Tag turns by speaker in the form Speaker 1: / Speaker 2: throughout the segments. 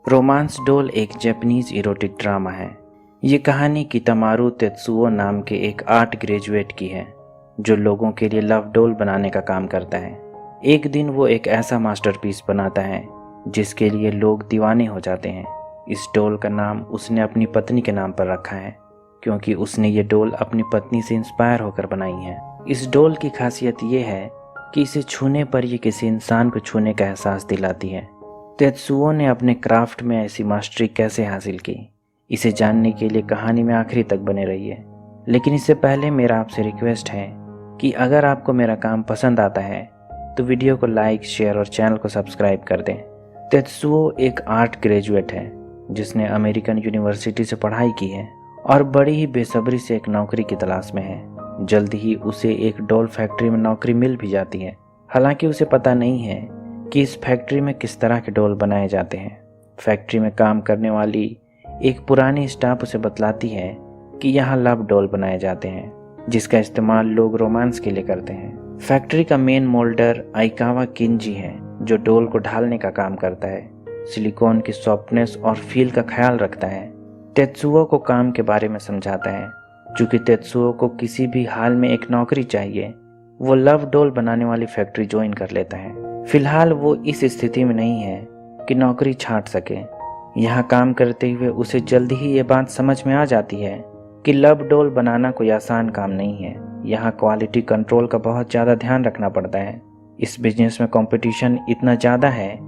Speaker 1: Romance doll एक Japanese erotic drama है। ये कहानी कितामारू तेत्सुओ नाम के एक आर्ट ग्रेजुएट की है जो लोगों के लिए लव डॉल बनाने का काम करता है। एक दिन वो एक ऐसा मास्टरपीस बनाता है जिसके लिए लोग दीवाने हो जाते हैं। इस डॉल का नाम उसने अपनी पत्नी के नाम पर रखा है क्योंकि उसने ये डॉल अपनी पत्नी से इंस्पायर होकर बनाई है। इस डॉल की खासियत ये है कि इसे छूने पर ये किसी इंसान को छूने का एहसास दिलाती है। तेत्सुओ ने अपने क्राफ्ट में ऐसी मास्टरी कैसे हासिल की, इसे जानने के लिए कहानी में आखिरी तक बने रहिए। लेकिन इससे पहले मेरा आपसे रिक्वेस्ट है कि अगर आपको मेरा काम पसंद आता है तो वीडियो को लाइक, शेयर और चैनल को सब्सक्राइब कर दें। तेत्सुओ एक आर्ट ग्रेजुएट है जिसने अमेरिकन यूनिवर्सिटी से पढ़ाई की है और बड़ी ही बेसब्री से एक नौकरी की तलाश में है। जल्द ही उसे एक डॉल फैक्ट्री में नौकरी मिल भी जाती है। हालांकि उसे पता नहीं है कि इस फैक्ट्री में किस तरह के डॉल बनाए जाते हैं। फैक्ट्री में काम करने वाली एक पुरानी स्टाफ उसे बतलाती है कि यहाँ लव डॉल बनाए जाते हैं जिसका इस्तेमाल लोग रोमांस के लिए करते हैं। फैक्ट्री का मेन मोल्डर आइकावा किंजी है जो डॉल को ढालने का काम करता है, सिलिकॉन की सॉफ्टनेस और फील का ख्याल रखता है। तेत्सुओ को काम के बारे में समझाता है। चूंकि तेत्सुओ को किसी भी हाल में एक नौकरी चाहिए, वो लव डॉल बनाने वाली फैक्ट्री ज्वाइन कर लेता है। फिलहाल वो इस स्थिति में नहीं है कि नौकरी छांट सके। यहाँ काम करते हुए उसे जल्द ही ये बात समझ में आ जाती है कि लव डॉल बनाना कोई आसान काम नहीं है। यहाँ क्वालिटी कंट्रोल का बहुत ज़्यादा ध्यान रखना पड़ता है। इस बिजनेस में कंपटीशन इतना ज़्यादा है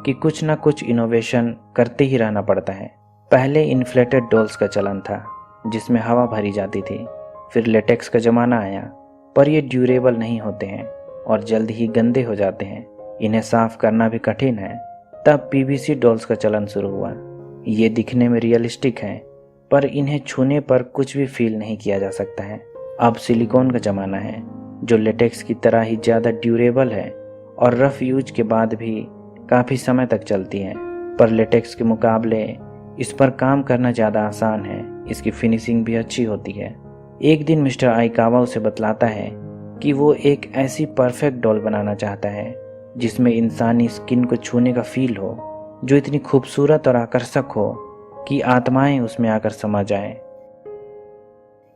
Speaker 1: कि कुछ ना कुछ इनोवेशन करते ही रहना पड़ता है। पहले इन्फ्लेटेड डॉल्स का चलन था जिसमें हवा भरी जाती थी। फिर लेटेक्स का ज़माना आया, पर ये ड्यूरेबल नहीं होते हैं और जल्द ही गंदे हो जाते हैं। इन्हें साफ करना भी कठिन है। तब पीवीसी डॉल्स का चलन शुरू हुआ। ये दिखने में रियलिस्टिक हैं, पर इन्हें छूने पर कुछ भी फील नहीं किया जा सकता है। अब सिलिकॉन का ज़माना है जो लेटेक्स की तरह ही ज़्यादा ड्यूरेबल है और रफ यूज के बाद भी काफ़ी समय तक चलती है। पर लेटेक्स के मुकाबले इस पर काम करना ज़्यादा आसान है। इसकी फिनिशिंग भी अच्छी होती है। एक दिन मिस्टर आइकावा उसे बतलाता है कि वो एक ऐसी परफेक्ट डॉल बनाना चाहता है जिसमें इंसानी स्किन को छूने का फील हो, जो इतनी खूबसूरत और आकर्षक हो कि आत्माएं उसमें आकर समा जाएं।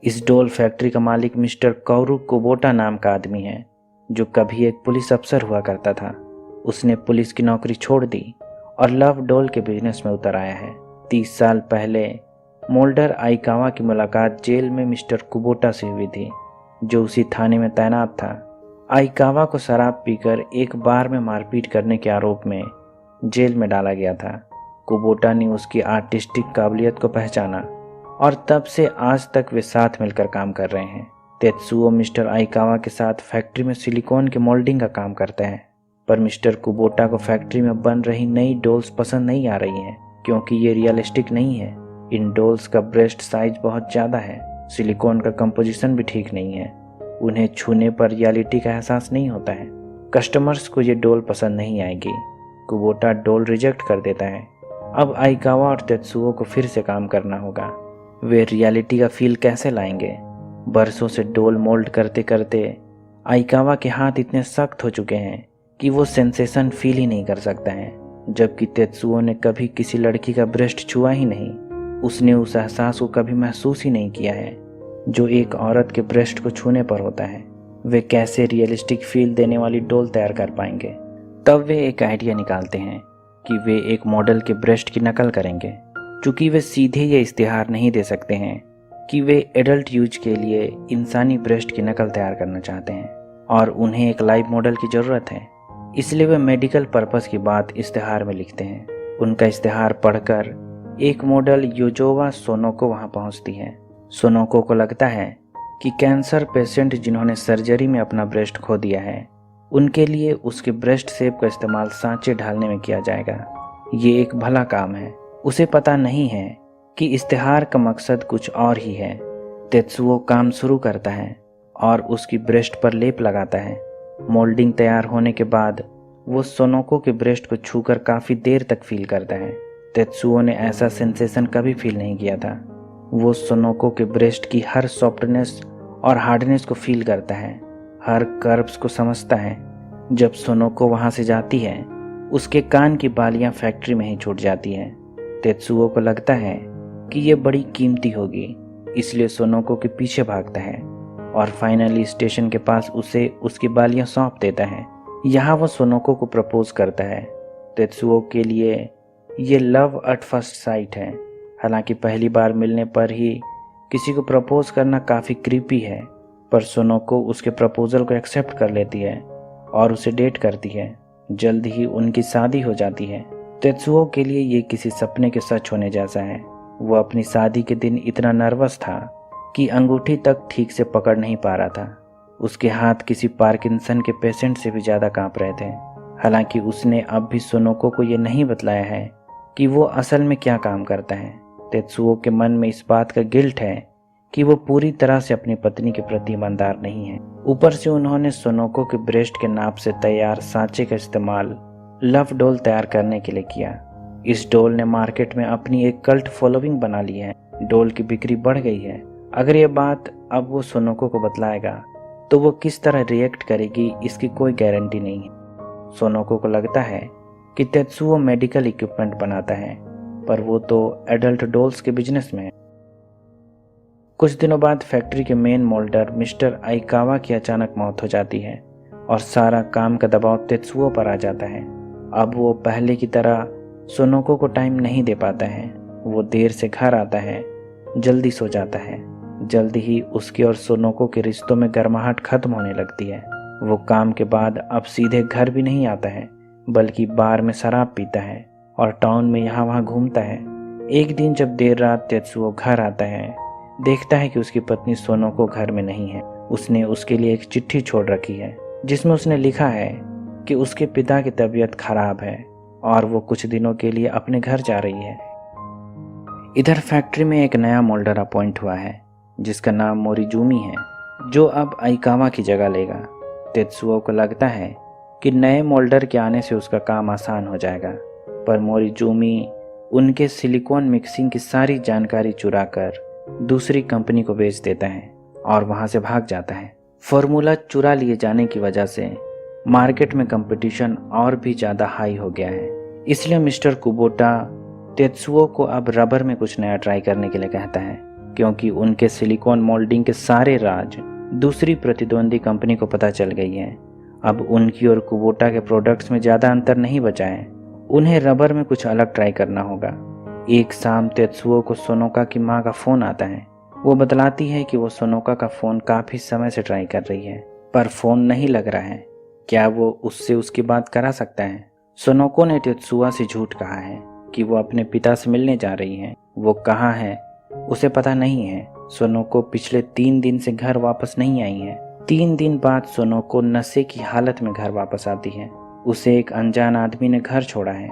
Speaker 1: इस डॉल फैक्ट्री का मालिक मिस्टर कौरू कुबोटा नाम का आदमी है जो कभी एक पुलिस अफसर हुआ करता था। उसने पुलिस की नौकरी छोड़ दी और लव डॉल के बिजनेस में उतर आया है। 30 साल पहले मोल्डर आइकावा की मुलाकात जेल में मिस्टर कुबोटा से हुई थी जो उसी थाने में तैनात था। आइकावा को शराब पीकर एक बार में मारपीट करने के आरोप में जेल में डाला गया था। कुबोटा ने उसकी आर्टिस्टिक काबिलियत को पहचाना और तब से आज तक वे साथ मिलकर काम कर रहे हैं। तेत्सुओ मिस्टर आइकावा के साथ फैक्ट्री में सिलिकॉन के मोल्डिंग का काम करते हैं, पर मिस्टर कुबोटा को फैक्ट्री में बन रही नई डॉल्स पसंद नहीं आ रही हैं क्योंकि ये रियलिस्टिक नहीं है। इन डॉल्स का ब्रेस्ट साइज बहुत ज़्यादा है, सिलिकॉन का कंपोजिशन भी ठीक नहीं है। उन्हें छूने पर रियलिटी का एहसास नहीं होता है। कस्टमर्स को ये डॉल पसंद नहीं आएगी। कुबोटा डॉल रिजेक्ट कर देता है। अब आइकावा और तेत्सुओ को फिर से काम करना होगा। वे रियलिटी का फील कैसे लाएंगे? बरसों से डॉल मोल्ड करते करते आइकावा के हाथ इतने सख्त हो चुके हैं कि वो सेंसेशन फील ही नहीं कर सकता है। जबकि तेत्सुओ ने कभी किसी लड़की का ब्रेस्ट छुआ ही नहीं। उसने उस एहसास को कभी महसूस ही नहीं किया है जो एक औरत के ब्रेस्ट को छूने पर होता है। वे कैसे रियलिस्टिक फील देने वाली डॉल तैयार कर पाएंगे? तब वे एक आइडिया निकालते हैं कि वे एक मॉडल के ब्रेस्ट की नकल करेंगे। चूँकि वे सीधे ये इश्तिहार नहीं दे सकते हैं कि वे एडल्ट यूज के लिए इंसानी ब्रेस्ट की नकल तैयार करना चाहते हैं और उन्हें एक लाइव मॉडल की ज़रूरत है, इसलिए वे मेडिकल पर्पस की बात इश्तिहार में लिखते हैं। उनका इश्तिहार पढ़कर एक मॉडल योजोवा सोनोको वहाँ पहुँचती है। सोनोको को लगता है कि कैंसर पेशेंट जिन्होंने सर्जरी में अपना ब्रेस्ट खो दिया है, उनके लिए उसके ब्रेस्ट शेप का इस्तेमाल सांचे ढालने में किया जाएगा। ये एक भला काम है। उसे पता नहीं है कि इश्तिहार का मकसद कुछ और ही है। तेत्सुओ काम शुरू करता है और उसकी ब्रेस्ट पर लेप लगाता है। मोल्डिंग तैयार होने के बाद वो सोनोको के ब्रेस्ट को छूकर काफ़ी देर तक फील करता है। तेत्सुओ ने ऐसा सेंसेशन कभी फील नहीं किया था। वो सोनोको के ब्रेस्ट की हर सॉफ्टनेस और हार्डनेस को फील करता है, हर कर्व्स को समझता है। जब सोनोको वहाँ से जाती है, उसके कान की बालियाँ फैक्ट्री में ही छूट जाती हैं। तेत्सुओ को लगता है कि ये बड़ी कीमती होगी, इसलिए सोनोको के पीछे भागता है और फाइनली स्टेशन के पास उसे उसकी बालियां सौंप देता है। यहाँ वो सोनोको को प्रपोज करता है। तेत्सुओ के लिए ये लव एट फर्स्ट साइट है। हालांकि पहली बार मिलने पर ही किसी को प्रपोज करना काफ़ी क्रीपी है, पर सोनोको उसके प्रपोजल को एक्सेप्ट कर लेती है और उसे डेट करती है। जल्द ही उनकी शादी हो जाती है। तेत्सुओ के लिए ये किसी सपने के सच होने जैसा है। वो अपनी शादी के दिन इतना नर्वस था कि अंगूठी तक ठीक से पकड़ नहीं पा रहा था। उसके हाथ किसी पार्किंसन के पेशेंट से भी ज़्यादा कांप रहे थे। हालांकि उसने अब भी सोनोको को ये नहीं बतलाया है कि वो असल में क्या काम करता है। तेत्सुओ के मन में इस बात का गिल्ट है कि वो पूरी तरह से अपनी पत्नी के प्रति ईमानदार नहीं है। ऊपर से उन्होंने सोनोको के ब्रेस्ट के नाप से तैयार सांचे का इस्तेमाल लव डॉल तैयार करने के लिए किया। इस डॉल ने मार्केट में अपनी एक कल्ट फॉलोइंग बना ली है। डॉल की बिक्री बढ़ गई है। अगर ये बात अब वो सोनोको को बतलाएगा तो वो किस तरह रिएक्ट करेगी, इसकी कोई गारंटी नहीं है। सोनोको को लगता है कि तेत्सुओ मेडिकल इक्विपमेंट बनाता है, पर वो तो एडल्ट डॉल्स के बिजनेस में है। कुछ दिनों बाद फैक्ट्री के मेन मोल्डर मिस्टर आइकावा की अचानक मौत हो जाती है और सारा काम का दबाव तेत्सुओ पर आ जाता है। अब वो पहले की तरह सोनोको को टाइम नहीं दे पाता है। वो देर से घर आता है, जल्दी सो जाता है। जल्दी ही उसके और सोनोको के रिश्तों में गर्माहट खत्म होने लगती है। वो काम के बाद अब सीधे घर भी नहीं आता है, बल्कि बार में शराब पीता है और टाउन में यहाँ वहाँ घूमता है। एक दिन जब देर रात तेत्सुओ घर आता है, देखता है कि उसकी पत्नी सोनोको घर में नहीं है। उसने उसके लिए एक चिट्ठी छोड़ रखी है जिसमें उसने लिखा है कि उसके पिता की तबीयत खराब है और वो कुछ दिनों के लिए अपने घर जा रही है। इधर फैक्ट्री में एक नया मोल्डर अपॉइंट हुआ है जिसका नाम मोरिजुमी है, जो अब आइकावा की जगह लेगा। तेत्सुओ को लगता है कि नए मोल्डर के आने से उसका काम आसान हो जाएगा, पर मोरिजुमी उनके सिलिकॉन मिक्सिंग की सारी जानकारी चुरा कर दूसरी कंपनी को बेच देता है और वहां से भाग जाता है। फॉर्मूला चुरा लिए जाने की वजह से मार्केट में कंपटीशन और भी ज़्यादा हाई हो गया है। इसलिए मिस्टर कुबोटा तेत्सुओ को अब रबर में कुछ नया ट्राई करने के लिए कहता है, क्योंकि उनके सिलिकॉन मोल्डिंग के सारे राज दूसरी प्रतिद्वंदी कंपनी को पता चल गई है। अब उनकी और कुबोटा के प्रोडक्ट्स में ज़्यादा अंतर नहीं बचा है। उन्हें रबर में कुछ अलग ट्राई करना होगा। एक शाम तेत्सुओ को सोनोका की माँ का फ़ोन आता है। वो बतलाती है कि वो सोनोका का फ़ोन काफ़ी समय से ट्राई कर रही है, पर फ़ोन नहीं लग रहा है। क्या वो उससे उसकी बात करा सकता है? सोनोको ने तेत्सुओ से झूठ कहा है कि वो अपने पिता से मिलने जा रही है। वो कहाँ है उसे पता नहीं है। सोनोको पिछले 3 दिन से घर वापस नहीं आई है। 3 दिन बाद सोनोको नशे की हालत में घर वापस आती है। उसे एक अनजान आदमी ने घर छोड़ा है।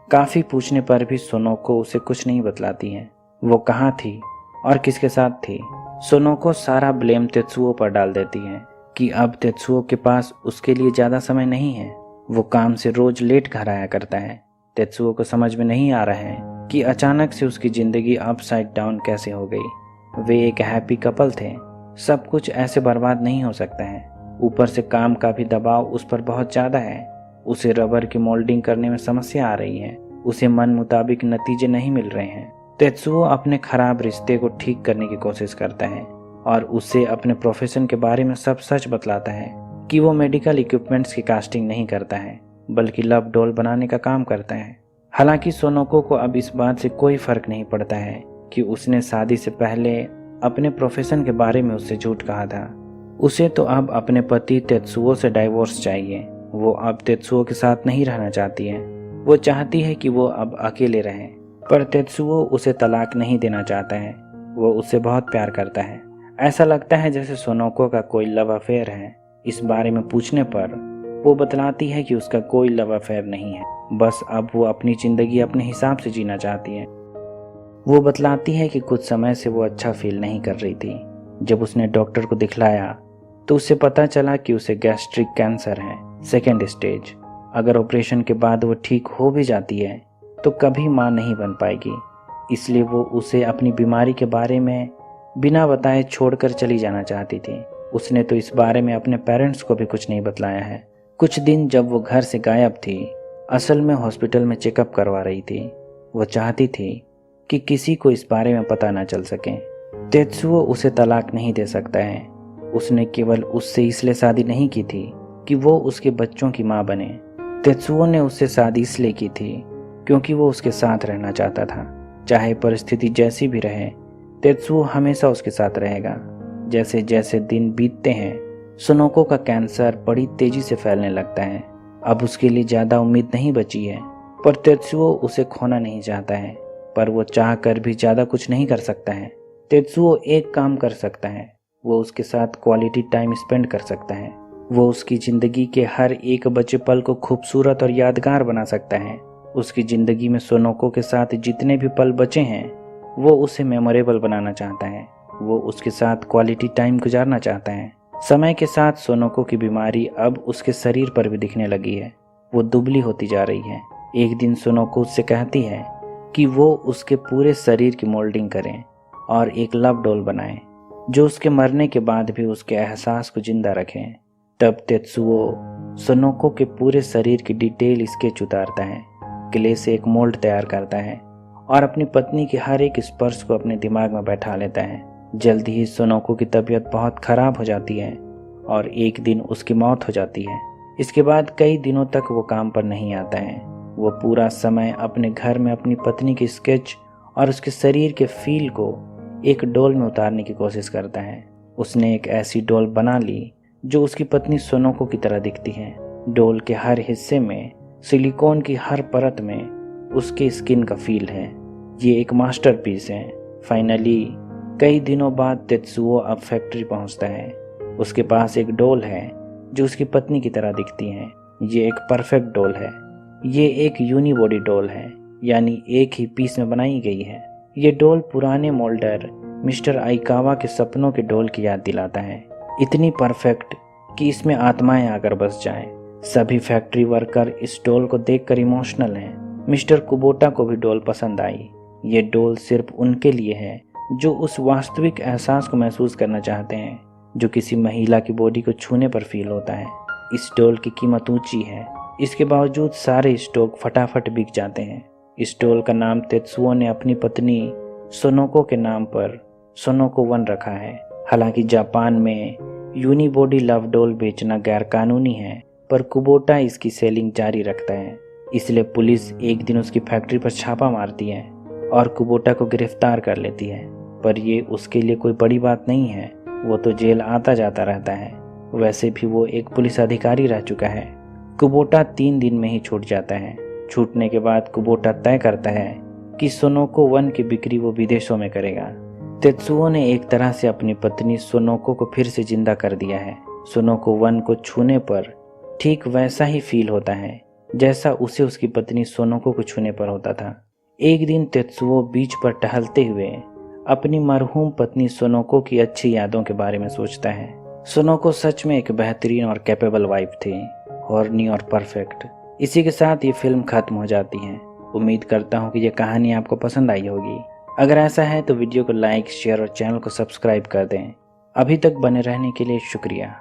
Speaker 1: काफ़ी पूछने पर भी सोनोको उसे कुछ नहीं बतलाती है। वो कहाँ थी और किसके साथ थी। सोनोको सारा ब्लेम तेत्सुओ पर डाल देती है कि अब तेत्सुओ के पास उसके लिए ज़्यादा समय नहीं है। वो काम से रोज लेट घर आया करता है। तेत्सुओ को समझ में नहीं आ रहा है कि अचानक से उसकी ज़िंदगी अपसाइड डाउन कैसे हो गई। वे एक हैप्पी कपल थे। सब कुछ ऐसे बर्बाद नहीं हो सकता है। ऊपर से काम का भी दबाव उस पर बहुत ज़्यादा है। उसे रबर की मोल्डिंग करने में समस्या आ रही है। उसे मन मुताबिक नतीजे नहीं मिल रहे हैं। तेत्सुओ अपने खराब रिश्ते को ठीक करने की कोशिश करता है और उसे अपने प्रोफेशन के बारे में सब सच बतलाता है कि वो मेडिकल इक्विपमेंट्स की कास्टिंग नहीं करता है, बल्कि लव डॉल बनाने का काम करता है। हालांकि सोनोको को अब इस बात से कोई फर्क नहीं पड़ता है कि उसने शादी से पहले अपने प्रोफेशन के बारे में उससे झूठ कहा था। उसे तो अब अपने पति तेत्सुओ से डाइवोर्स चाहिए। वो अब तेत्सुओ के साथ नहीं रहना चाहती है। वो चाहती है कि वो अब अकेले रहे, पर तेत्सुओ उसे तलाक नहीं देना चाहता है। वो उससे बहुत प्यार करता है। ऐसा लगता है जैसे सोनोको का कोई लव अफेयर है। इस बारे में पूछने पर वो बतलाती है कि उसका कोई लव अफेयर नहीं है, बस अब वो अपनी ज़िंदगी अपने हिसाब से जीना चाहती है। वो बतलाती है कि कुछ समय से वो अच्छा फील नहीं कर रही थी। जब उसने डॉक्टर को दिखलाया तो उसे पता चला कि उसे गैस्ट्रिक कैंसर है, 2nd स्टेज। अगर ऑपरेशन के बाद वो ठीक हो भी जाती है तो कभी माँ नहीं बन पाएगी। इसलिए वो उसे अपनी बीमारी के बारे में बिना बताए छोड़कर चली जाना चाहती थी। उसने तो इस बारे में अपने पेरेंट्स को भी कुछ नहीं बतलाया है। कुछ दिन जब वो घर से गायब थी, असल में हॉस्पिटल में चेकअप करवा रही थी। वो चाहती थी कि किसी को इस बारे में पता ना चल सके। तेत्सुओ उसे तलाक नहीं दे सकता है। उसने केवल उससे इसलिए शादी नहीं की थी कि वो उसके बच्चों की माँ बने। तेत्सुओ ने उससे शादी इसलिए की थी क्योंकि वो उसके साथ रहना चाहता था। चाहे परिस्थिति जैसी भी रहे, तेत्सुओ हमेशा उसके साथ रहेगा। जैसे जैसे दिन बीतते हैं, सुनोको का कैंसर बड़ी तेजी से फैलने लगता है। अब उसके लिए ज़्यादा उम्मीद नहीं बची है, पर तेत्सुओ उसे खोना नहीं चाहता है। पर वो चाह कर भी ज़्यादा कुछ नहीं कर सकता है। तेत्सुओ एक काम कर सकता है, वो उसके साथ क्वालिटी टाइम स्पेंड कर सकता है। वो उसकी ज़िंदगी के हर एक बचे पल को खूबसूरत और यादगार बना सकता है। उसकी ज़िंदगी में सोनोको के साथ जितने भी पल बचे हैं, वो उसे मेमोरेबल बनाना चाहता है। वो उसके साथ क्वालिटी टाइम गुजारना चाहता है। समय के साथ सोनोको की बीमारी अब उसके शरीर पर भी दिखने लगी है। वो दुबली होती जा रही है। एक दिन सोनोको उससे कहती है कि वो उसके पूरे शरीर की मोल्डिंग करें और एक लव डॉल बनाएं, जो उसके मरने के बाद भी उसके एहसास को जिंदा रखें। तब तेत्सुओ सोनोको के पूरे शरीर की डिटेल स्केच उतारता है, क्ले से एक मोल्ड तैयार करता है और अपनी पत्नी के हर एक स्पर्श को अपने दिमाग में बैठा लेता है। जल्दी ही सोनोको की तबीयत बहुत खराब हो जाती है और एक दिन उसकी मौत हो जाती है। इसके बाद कई दिनों तक वो काम पर नहीं आता है। वो पूरा समय अपने घर में अपनी पत्नी के स्केच और उसके शरीर के फील को एक डोल में उतारने की कोशिश करता है। उसने एक ऐसी डोल बना ली जो उसकी पत्नी सोनोको की तरह दिखती है। डोल के हर हिस्से में, सिलिकॉन की हर परत में उसके स्किन का फील है। ये एक मास्टरपीस है। फाइनली कई दिनों बाद तेत्सुओ अब फैक्ट्री पहुंचता है। उसके पास एक डोल है जो उसकी पत्नी की तरह दिखती है। ये एक परफेक्ट डोल है। ये एक यूनिबॉडी डोल है, यानी एक ही पीस में बनाई गई है। ये डोल पुराने मोल्डर मिस्टर आइकावा के सपनों के डोल की याद दिलाता है। इतनी परफेक्ट कि इसमें आत्माएं आकर बस जाएं। सभी फैक्ट्री वर्कर इस डोल को देखकर इमोशनल हैं। मिस्टर कुबोटा को भी डोल पसंद आई। ये डोल सिर्फ उनके लिए है जो उस वास्तविक एहसास को महसूस करना चाहते हैं जो किसी महिला की बॉडी को छूने पर फील होता है। इस डोल की कीमत ऊंची है, इसके बावजूद सारे स्टॉक फटाफट बिक जाते हैं। इस डोल का नाम तेत्सुओ ने अपनी पत्नी सोनोको के नाम पर सोनोको 1 रखा है। हालांकि जापान में यूनिबॉडी लव डोल बेचना गैर कानूनी है, पर कुबोटा इसकी सेलिंग जारी रखता है। इसलिए पुलिस एक दिन उसकी फैक्ट्री पर छापा मारती है और कुबोटा को गिरफ्तार कर लेती है। पर ये उसके लिए कोई बड़ी बात नहीं है। वो तो जेल आता जाता रहता है। वैसे भी वो एक पुलिस अधिकारी रह चुका है। कुबोटा 3 दिन में ही छूट जाता है। छूटने के बाद कुबोटा तय करता है कि सोनोको 1 की बिक्री वो विदेशों में करेगा। तेत्सुओ ने एक तरह से अपनी पत्नी सोनोको को फिर से जिंदा कर दिया है। सोनोको 1 को छूने पर ठीक वैसा ही फील होता है जैसा उसे उसकी पत्नी सोनोको को छूने पर होता था। एक दिन तेत्सुओ बीच पर टहलते हुए अपनी मरहूम पत्नी सोनोको की अच्छी यादों के बारे में सोचता है। सोनोको सच में एक बेहतरीन और कैपेबल वाइफ थी, हॉर्नी और परफेक्ट। इसी के साथ ये फिल्म खत्म हो जाती है। उम्मीद करता हूँ कि ये कहानी आपको पसंद आई होगी। अगर ऐसा है तो वीडियो को लाइक, शेयर और चैनल को सब्सक्राइब कर दें। अभी तक बने रहने के लिए शुक्रिया।